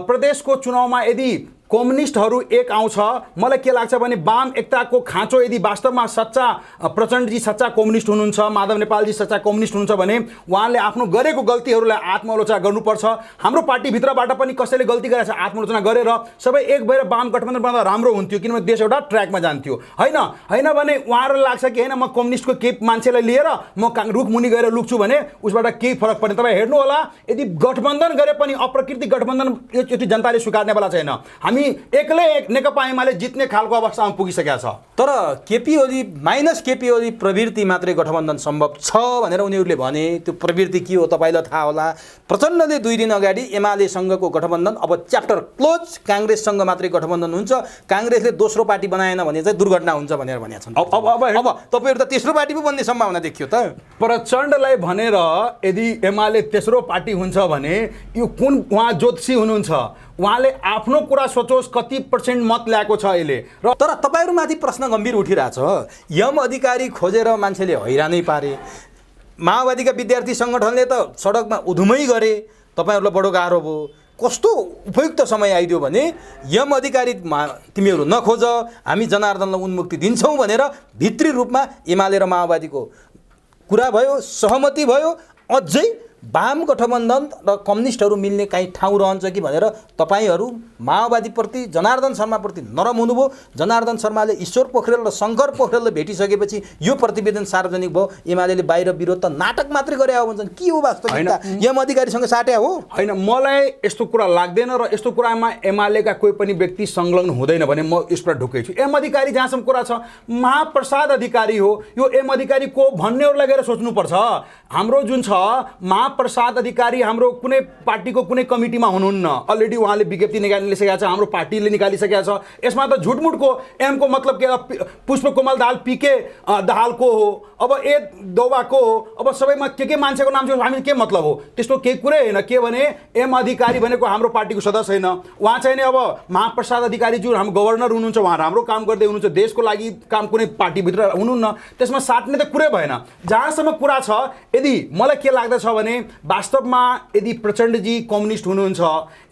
प्रदेशको चुनावमा यदि कम्युनिस्टहरू एक आउँछ, मलाई के लाग्छ भने वाम एकताको खाँचो यदि वास्तवमा सच्चा प्रचण्डजी सच्चा कम्युनिस्ट हुनुहुन्छ, माधव नेपालजी सच्चा कम्युनिस्ट हुनुहुन्छ भने उहाँले आफ्नो गरेको गल्तीहरूलाई आत्मालोचना गर्नुपर्छ। हाम्रो पार्टीभित्रबाट पनि कसैले गल्ती गरेछ आत्मालोचना गरेर सबै एक भएर वाम गठबन्धन बनाउँदा राम्रो हुन्थ्यो, किनभने देश एउटा ट्र्याकमा जान्थ्यो। होइन भने उहाँहरूलाई लाग्छ कि होइन म कम्युनिस्टको केही मान्छेलाई लिएर म रुखमुनि गएर लुक्छु भने उसबाट केही फरक पर्ने। तपाईँ हेर्नु होला, यदि गठबन्धन गरे पनि अप्राकृतिक गठबन्धन यति जनताले स्वीकार्नेवाला छैन। हामी एक्लै एक नेकपा एमाले जित्ने खालको अवस्थामा पुगिसकेका छ। तर केपी ओली माइनस केपी ओली प्रवृत्ति मात्रै गठबन्धन सम्भव छ भनेर उनीहरूले भने। त्यो प्रवृत्ति के हो तपाईँलाई थाहा होला। प्रचण्डले 2 दिन अगाडि एमालेसँगको गठबन्धन अब च्याप्टर क्लोज, काङ्ग्रेससँग मात्रै गठबन्धन हुन्छ, काङ्ग्रेसले दोस्रो पार्टी बनाएन भने चाहिँ दुर्घटना हुन्छ भनेर भनेका छन्। अब तपाईँहरू त तेस्रो पार्टी पो बन्ने सम्भावना देखियो त। प्रचण्डलाई भनेर यदि एमाले तेस्रो पार्टी हुन्छ भने यो कुन उहाँ ज्योतिषी हुनुहुन्छ, उहाँले आफ्नो कुरा सोचोस् कति % मत ल्याएको छ अहिले। र तर तपाईँहरूमाथि प्रश्न गम्भीर उठिरहेछ। यम अधिकारी खोजेर मान्छेले हैरानै पारे, माओवादीका विद्यार्थी सङ्गठनले त सडकमा उधुमै गरे, तपाईँहरूलाई बडो गाह्रो भयो। कस्तो उपयुक्त समय आइदियो भने यम अधिकारी तिमीहरू नखोज, हामी जनार्दनलाई उन्मुक्ति दिन्छौँ भनेर भित्री रूपमा एमाले र माओवादीको कुरा भयो, सहमति भयो। अझै वाम गठबन्धन र कम्युनिस्टहरू मिल्ने काहीँ ठाउँ रहन्छ कि भनेर तपाईँहरू माओवादीप्रति जनार्दन शर्माप्रति नरम हुनुभयो। जनार्दन शर्माले ईश्वर पोखरेल र शङ्कर पोखरेलले भेटिसकेपछि यो प्रतिवेदन सार्वजनिक भयो। एमाले बाहिर विरोध त नाटक मात्रै गरे हो भन्छन्। के हो वास्तविकता? यम अधिकारीसँग साट्या हो? होइन, मलाई यस्तो कुरा लाग्दैन र यस्तो कुरामा एमालेका कोही पनि व्यक्ति संलग्न हुँदैन भने म यसबाट ढुक्कै छु। एम अधिकारी जहाँसम्म कुरा छ, महाप्रसाद अधिकारी हो, यो एम अधिकारी को भन्नेहरूलाई गएर सोच्नुपर्छ। हाम्रो जुन छ महाप्रसाद अधिकारी हाम्रो कुनै पार्टीको कुनै कमिटीमा हुनुहुन्न, अलरेडी उहाँले विज्ञप्ति निकालिसकेका छ, हाम्रो पार्टीले निकालिसकेका छ। यसमा त झुटमुटको एमको मतलब के, पुष्पकोमल दाहाल पिके दाहालको हो, अब ए दौवाको हो, अब सबैमा के मान्छेको नाम छ, हामी के मतलब हो? त्यस्तो केही कुरै होइन। के भने एम अधिकारी भनेको हाम्रो पार्टीको सदस्य होइन, उहाँ चाहिँ नि अब महाप्रसाद अधिकारी जुन हाम्रो गभर्नर हुनुहुन्छ, उहाँ राम्रो काम गर्दै हुनुहुन्छ, देशको लागि काम कुनै पार्टीभित्र हुनुहुन्न, त्यसमा साट्ने त कुरै भएन। जहाँसम्म कुरा छ, यदि मलाई के लाग्दछ भने वास्तवमा यदि प्रचण्डजी कम्युनिस्ट हुनुहुन्छ,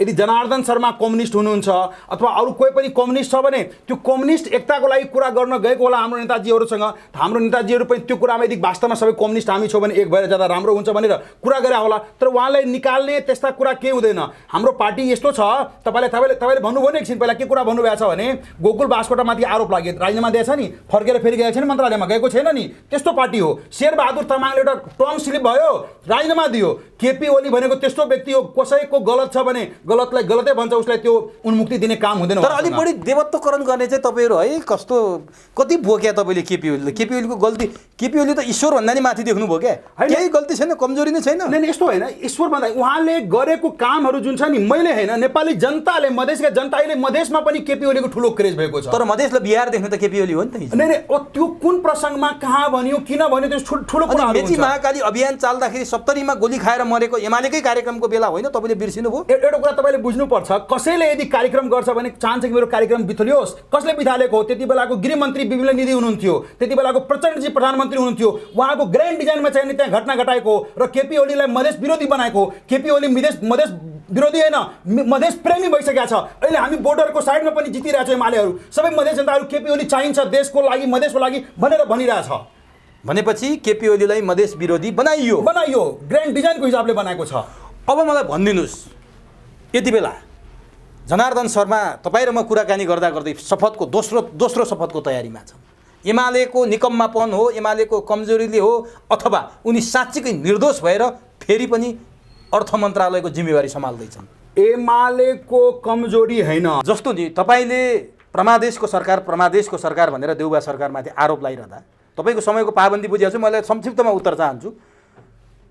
यदि जनार्दन शर्मा कम्युनिस्ट हुनुहुन्छ, अथवा अरू कोही पनि कम्युनिस्ट छ भने त्यो कम्युनिस्ट एकताको लागि कुरा गर्न गएको होला हाम्रो नेताजीहरूसँग। हाम्रो नेताजीहरू पनि त्यो कुरामा यदि वास्तवमा सबै कम्युनिस्ट हामी छौँ भने एक भएर जाँदा राम्रो हुन्छ भनेर कुरा गरे होला। तर उहाँलाई निकाल्ने त्यस्ता कुरा केही हुँदैन। हाम्रो पार्टी यस्तो छ, तपाईँले भन्नुभयो नि एकछिन पहिला के कुरा भन्नुभएको छ भने गोकुल बास्कोटामाथि आरोप लाग्यो, राजीनामा दिएछ नि, फर्केर फेरि गएको छैन, मन्त्रालयमा गएको छैन नि, त्यस्तो पार्टी हो। शेरबहादुर तामाङले एउटा टर्म स्लिप भयो, राजीनामा दियो। केपी ओली भनेको त्यस्तो व्यक्ति हो, कसैको गलत छ भने गलतलाई गलतै भन्छ, उसलाई त्यो उन्मुक्ति दिने काम हुँदैन। तर अलिक बढी देवत्वकरण गर्ने चाहिँ तपाईँहरू है कस्तो कति बोक्या तपाईँले केपी ओलीले। केपी ओलीको गल्ती, केपी ओली त ईश्वर भन्दा नि माथि देख्नुभयो क्या, केही गल्ती छैन, कमजोरी नै छैन। नै यस्तो होइन, ईश्वर भन्दा उहाँले गरेको कामहरू जुन छ नि, मैले होइन नेपाली जनताले, मधेसका जनताले, मधेसमा पनि केपी ओलीको ठुलो क्रेज भएको छ। तर मधेसलाई बिहार देख्नु त केपी ओली हो नि त। नै त्यो कुन प्रसङ्गमा कहाँ भन्यो, किन भन्यो, त्यो ठुलो कुरा। मेची महाकाली अभियान चाल्दाखेरि 70मा गोली खाएर मरेको एमालेकै कार्यक्रमको बेला होइन, तपाईँले बिर्सिनुभयो। एउटा कुरा तपाईँले बुझ्नुपर्छ, कसैले यदि कार्यक्रम गर्छ भने चाहन्छ कि मेरो कार्यक्रम बिथोलियोस्। कसले बिथालेको हो? त्यति बेलाको गृहमन्त्री विमला निधि हुनुहुन्थ्यो, त्यति बेलाको प्रचण्डजी प्रधानमन्त्री हुनुहुन्थ्यो। उहाँको ग्रान्ड डिजाइनमा चाहिँ त्यहाँ घटना घटाएको र केपी ओलीलाई मधेस विरोधी बनाएको। केपी ओली मधेस विरोधी होइन, मधेस प्रेमी भइसकेका छ। अहिले हामी बोर्डरको साइडमा पनि जितिरहेको छ एमालेहरू, सबै मधेस जनताहरू केपी ओली चाहिन्छ देशको लागि, मधेसको लागि भनेर भनिरहेछ। भनेपछि केपी ओलीलाई मधेस विरोधी बनाइयो ग्रान्ड डिजाइनको हिसाबले बनाएको छ। अब मलाई भनिदिनुहोस्, यति बेला जनार्दन शर्मा तपाईँ र म कुराकानी गर्दा गर्दै शपथको दोस्रो शपथको तयारीमा छ। एमालेको निकम्मापन हो, एमालेको कमजोरीले हो, अथवा उनी साँच्चीकै निर्दोष भएर फेरि पनि अर्थ मन्त्रालयको जिम्मेवारी सम्हाल्दैछन्? एमालेको कमजोरी होइन। जस्तो नि तपाईँले प्रमादेशको सरकार भनेर देउबा सरकारमाथि आरोप लगाइरहँदा तपाईँको समयको पाबन्दी बुझिएको छु, मैले संक्षिप्तमा उत्तर चाहन्छु।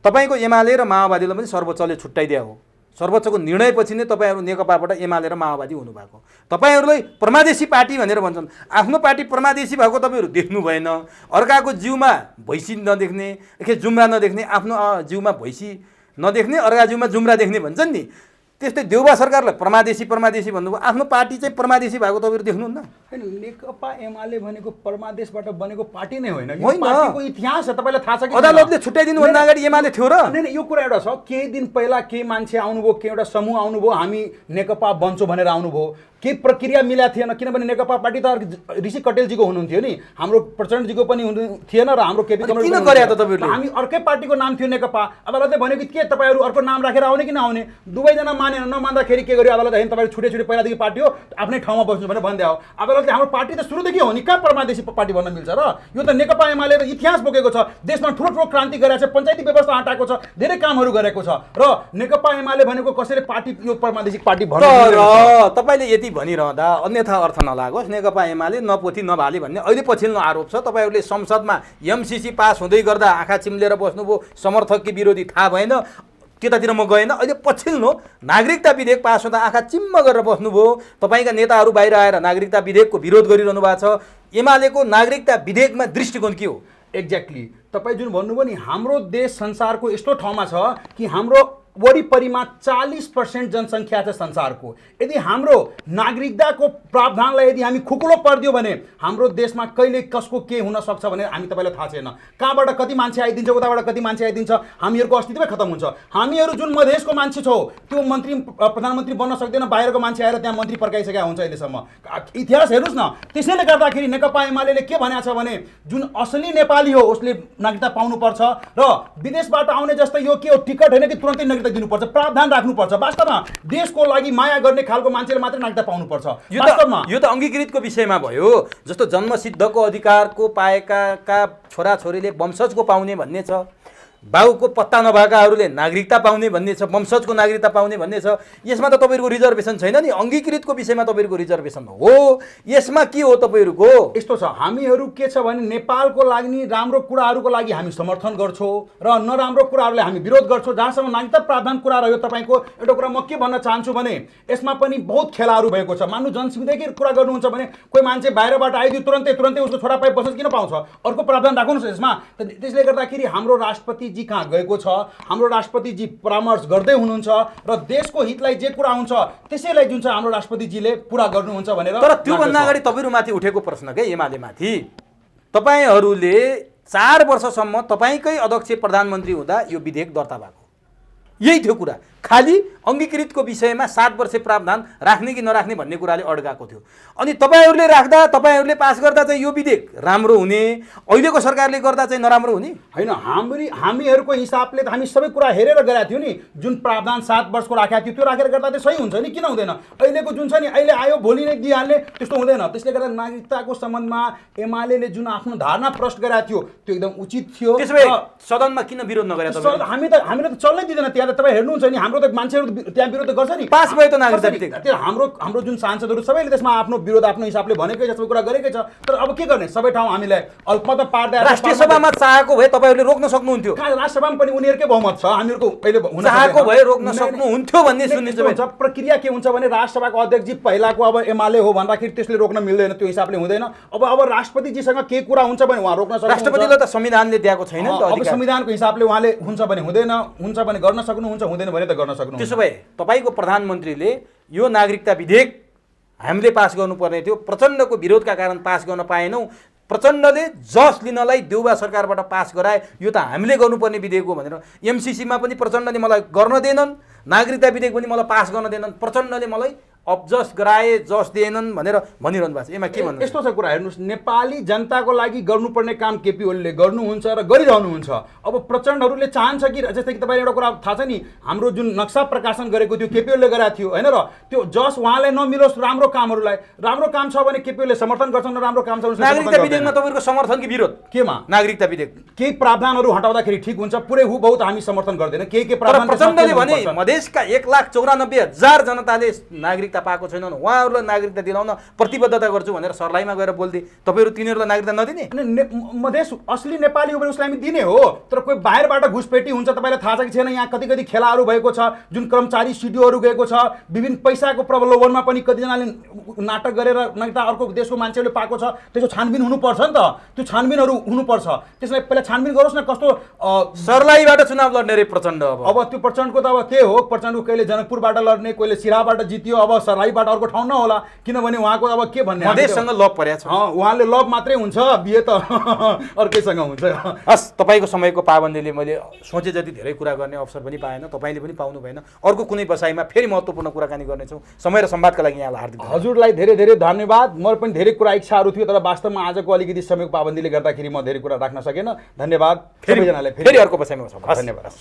तपाईँको एमाले र माओवादीलाई पनि सर्वोच्चले छुट्याइदिया हो, सर्वोच्चको निर्णयपछि नै तपाईँहरू नेकपाबाट एमाले र माओवादी हुनुभएको। तपाईँहरूलाई परमादेशी पार्टी भनेर भन्छन्। आफ्नो पार्टी परमादेशी भएको तपाईँहरू देख्नु भएन। अर्काको जिउमा भैँसी नदेख्ने, जुम्रा नदेख्ने, आफ्नो जिउमा भैँसी नदेख्ने, अर्का जिउमा जुम्रा देख्ने भन्छन् नि। त्यस्तै देउबा सरकारलाई परमादेशी भन्नुभयो। आफ्नो पार्टी चाहिँ परमादेशी भएको तपाईँहरू देख्नुहुन्न? हैन, नेकपा एमाले भनेको परमादेशबाट बनेको पार्टी नै होइन। यो पार्टीको इतिहास छ, तपाईँलाई थाहा छ कि? अदालतले छुट्याइदिनुभन्दा अगाडि एमाले थियो र? हैन, यो कुरा एउटा छ, केही दिन पहिला केही मान्छे आउनुभयो, केही एउटा समूह आउनुभयो, हामी नेकपा बन्छौँ भनेर आउनुभयो। केही प्रक्रिया मिला थिएन, किनभने नेकपा पार्टी त ऋषि कटेलजीको हुनुहुन्थ्यो नि, हाम्रो प्रचण्डजीको पनि हुनु थिएन र हाम्रो केपी किन गरे त तपाईँहरूले? हामी अर्कै पार्टीको नाम थियो नेकपा। अदालतले भन्यो कि के तपाईँहरू अर्को नाम राखेर आउने कि नआउने? दुवैजना मानेन। नमान्दाखेरि के गर्यो अदालतले? हैन, तपाईँहरू छुट्टै पहिलादेखि पार्टी हो, आफ्नै ठाउँमा बस्नु भनेर भनिदियो। अदालतले हाम्रो पार्टी त सुरुदेखि हो नि, कहाँ परमादेशी पार्टी भन्न मिल्छ र? यो त नेकपा एमाले र इतिहास बोकेको छ, देशमा ठुलो ठुलो क्रान्ति गरेको छ, पञ्चायती व्यवस्था हटाएको छ, धेरै कामहरू गरेको छ र नेकपा एमाले भनेको कसैले पार्टी यो परमादेशी पार्टी भन्न तर तपाईँले यति भनिरहँदा अन्यथा अर्थ नलागोस्, नेकपा एमाले नपोथी नभाले भन्ने अहिले पछिल्लो आरोप छ। तपाईँहरूले संसदमा एमसिसी पास हुँदै गर्दा आँखा चिम्लेर बस्नुभयो, समर्थक कि विरोधी थाहा भएन, त्यतातिर म गएन। अहिले पछिल्लो नागरिकता विधेयक पास हुँदा आँखा चिम्म गरेर बस्नुभयो। तपाईँका नेताहरू बाहिर आएर नागरिकता विधेयकको विरोध गरिरहनु भएको छ। एमालेको नागरिकता विधेयकमा दृष्टिकोण के हो? एक्ज्याक्टली तपाईँ जुन भन्नुभयो नि, हाम्रो देश संसारको यस्तो ठाउँमा छ कि हाम्रो वरिपरिमा 40% जनसङ्ख्या छ संसारको। यदि हाम्रो नागरिकताको प्रावधानलाई यदि हामी खुकुलो पारिदियो भने हाम्रो देशमा कहिले कसको के हुन सक्छ भने हामी तपाईँलाई थाहा छैन। कहाँबाट कति मान्छे आइदिन्छ, उताबाट कति मान्छे आइदिन्छ, हामीहरूको अस्तित्वै खतम हुन्छ। हामीहरू जुन मधेसको मान्छे छौँ त्यो मन्त्री प्रधानमन्त्री बन्न सक्दैन, बाहिरको मान्छे आएर त्यहाँ मन्त्री पर्काइसकेका हुन्छ अहिलेसम्म। इतिहास हेर्नुहोस् न। त्यसैले गर्दाखेरि नेकपा एमाले के भनेको छ भने जुन असली नेपाली हो उसले नागरिकता पाउनुपर्छ र विदेशबाट आउने जस्तै यो के हो टिकट होइन कि तुरन्तै नागरिकता दिनुपर्छ, प्रावधान राख्नुपर्छ। वास्तवमा देशको लागि माया गर्ने खालको मान्छेले मात्रै नागरिकता पाउनुपर्छ। यो त अङ्गीकृतको विषयमा भयो। जस्तो जन्मसिद्धको अधिकारको पाएका छोराछोरीले वंशजको पाउने भन्ने छ, बाउको पत्ता नभएकाहरूले नागरिकता पाउने भन्ने छ, वंशजको नागरिकता पाउने भन्ने छ। यसमा त तपाईँहरूको रिजर्भेसन छैन नि। अङ्गीकृतको विषयमा तपाईँहरूको रिजर्भेसन हो। यसमा के हो तपाईँहरूको? यस्तो छ, हामीहरू के छ भने नेपालको लागि राम्रो कुराहरूको लागि हामी समर्थन गर्छौँ र नराम्रो कुराहरूलाई हामी विरोध गर्छौँ। जहाँसम्म नागरिकता प्रावधान कुरा रह्यो, तपाईँको एउटा कुरा म के भन्न चाहन्छु भने यसमा पनि बहुत खेलाहरू भएको छ। मान्नु जनसङ्ख्याकै कुरा गर्नुहुन्छ भने कोही मान्छे बाहिरबाट आइदियो तुरन्तै उसको छोरा पाइ बस्छ किन पाउँछ? अर्को प्रावधान राख्नुहोस् यसमा। त्यसले गर्दाखेरि हाम्रो राष्ट्रपति जी कहाँ गएको छ, हाम्रो राष्ट्रपति जी परामर्श गर्दै हुनुहुन्छ र देशको हितलाई जे कुरा हुन्छ त्यसैलाई जुन छ हाम्रो राष्ट्रपतिजीले पुरा गर्नुहुन्छ भनेर। तर त्योभन्दा अगाडि तपाईँहरूमाथि उठेको प्रश्न के एमालेमाथि, तपाईँहरूले 4 वर्षसम्म तपाईँकै अध्यक्ष प्रधानमन्त्री हुँदा यो विधेयक दर्ता भएको, यही थियो कुरा। खालि अङ्गीकृतको विषयमा 7 वर्ष प्रावधान राख्ने कि नराख्ने भन्ने कुराले अड्काएको थियो। अनि तपाईँहरूले राख्दा, तपाईँहरूले पास गर्दा चाहिँ यो विधेयक राम्रो हुने, अहिलेको सरकारले गर्दा चाहिँ नराम्रो हुने होइन। हामीहरूको हिसाबले त हामी सबै कुरा हेरेर गरेका थियौँ नि। जुन प्रावधान 7 वर्षको राखेको थियो त्यो राखेर गर्दा त सही हुन्छ नि, किन हुँदैन? अहिलेको जुन छ नि, अहिले आयो भोलि नै दिइहाल्ने, त्यस्तो हुँदैन। त्यसले गर्दा नागरिकताको सम्बन्धमा एमाले जुन आफ्नो धारणा प्रष्ट गरेको थियो त्यो एकदम उचित थियो। त्यसो भए सदनमा किन विरोध नगरे? हामीले त चल्नै दिँदैन। त्यहाँ त तपाईँ हेर्नुहुन्छ नि, हाम्रो त मान्छेहरू त्यहाँ विरोध गर्छ नि। पास भयो त नागरिकता विधेयक। त्यो हाम्रो जुन सांसदहरू सबैले त्यसमा आफ्नो विरोध आफ्नो हिसाबले भनेकै छ, सबै कुरा गरेकै छ। तर अब के गर्ने, सबै ठाउँ हामीलाई अल्पमत पार्दा राष्ट्रिय सभामा चाहेको भए तपाईँहरूले रोक्न सक्नुहुन्थ्यो। राष्ट्रसभामा पनि उनीहरूकै बहुमत छ, हामीहरूको पहिले हुन चाहेको भए रोक्न सक्नुहुन्थ्यो भन्ने सुनिन्छ। प्रक्रिया के हुन्छ भने राष्ट्रसभाको अध्यक्षजी पहिलाको अब एमाले हो भन्दाखेरि त्यसले रोक्न मिल्दैन, त्यो हिसाबले हुँदैन। अब राष्ट्रपतिजीसँग के कुरा हुन्छ भने उहाँ रोक्न सक्नुहुन्छ। राष्ट्रपतिले त संविधानले दिएको छैन नि त अब अधिकार। संविधानको हिसाबले उहाँले हुन्छ भने हुँदैन, हुन्छ भने गर्न सक्नुहुन्छ, हुँदैन भने त गर्न सक्नुहुन्छ। त्यसो भए तपाईँको प्रधानमन्त्रीले यो नागरिकता विधेयक हामीले पास गर्नुपर्ने थियो, प्रचण्डको विरोधका कारण पास गर्न पाएनौँ, प्रचण्डले जस लिनलाई देउबा सरकारबाट पास गराए, यो त हामीले गर्नुपर्ने विधेयक हो भनेर एमसिसीमा पनि प्रचण्डले मलाई गर्न दिएनन्, नागरिकता विधेयक पनि मलाई पास गर्न दिएनन्, प्रचण्डले मलाई अबजस गराए, जस दिएनन् भनेर भनिरहनु भएको छ। यसमा के भन्नु? यस्तो छ कुरा, हेर्नुहोस्, नेपाली जनताको लागि गर्नुपर्ने काम केपी ओलीले गर्नुहुन्छ र गरिरहनुहुन्छ। अब प्रचण्डहरूले चाहन्छ कि जस्तै कि तपाईँले एउटा कुरा थाहा छ नि, हाम्रो जुन नक्सा प्रकाशन गरेको थियो केपी ओलीले गराएको थियो होइन र, त्यो जस उहाँलाई नमिलोस् राम्रो कामहरूलाई। राम्रो काम छ भने केपी ओलीले समर्थन गर्छन्, राम्रो काम छ भने नागरिकता विधेयकमा तपाईँको समर्थन कि विरोध? केमा? नागरिकता विधेयक केही प्रावधानहरू हटाउँदाखेरि ठिक हुन्छ, पुरै हुबहु हामी समर्थन गर्दैन। के प्रावधान प्रचण्डले भने मधेसका 1,94,000 जनताले नागरिकता पाएको छैन भने उहाँहरूलाई नागरिकता दिलाउन प्रतिबद्धता गर्छु भनेर सर्लाहीमा गएर बोल्दै तपाईँहरू तिनीहरूलाई नागरिकता नदिने? अनि मधेस असली नेपाली हो भने उसलाई हामी दिने हो। तर कोही बाहिरबाट घुसपेटी हुन्छ, तपाईँलाई थाहा छ कि छैन? यहाँ कति कति खेलाहरू भएको छ, जुन कर्मचारी सिडिओहरू गएको छ, विभिन्न पैसाको प्रलोभनमा पनि कतिजनाले नाटक गरेर नैता अर्को देशको मान्छेहरूले पाएको छ। त्यसको छानबिन हुनुपर्छ नि त, त्यो छानबिनहरू हुनुपर्छ। त्यसलाई पहिला छानबिन गरोस् न। कस्तो सर्लाहीबाट चुनाव लड्ने रे प्रचण्ड? अब त्यो प्रचण्डको त अब त्यही हो, प्रचण्डको कहिले जनकपुरबाट लड्ने, कहिले सिराबाट जित्यो, अब सर्लाहीबाट अर्को ठाउँ नहोला, किनभने उहाँको अब के भन्ने, मधेससँग लभ परेको छ। उहाँले लभ मात्रै हुन्छ, बिहे त अर्कैसँग हुन्छ। हस्, तपाईँको समयको पाबन्दीले मैले सोचे जति धेरै कुरा गर्ने अवसर पनि पाएन, तपाईँले पनि पाउनु भएन। अर्को कुनै बसाइमा फेरि महत्त्वपूर्ण कुराकानी गर्नेछौँ। समय र संवादका लागि यहाँलाई हार्दिक धन्यवाद। हजुरलाई धेरै धेरै धन्यवाद। म पनि धेरै कुरा इच्छाहरू थियो, तर वास्तवमा आजको अलिकति समयको पाबन्दीले गर्दाखेरि म धेरै कुरा राख्न सकेन। धन्यवाद सबैजनालाई। फेरि अर्को बसाइमा धन्यवाद।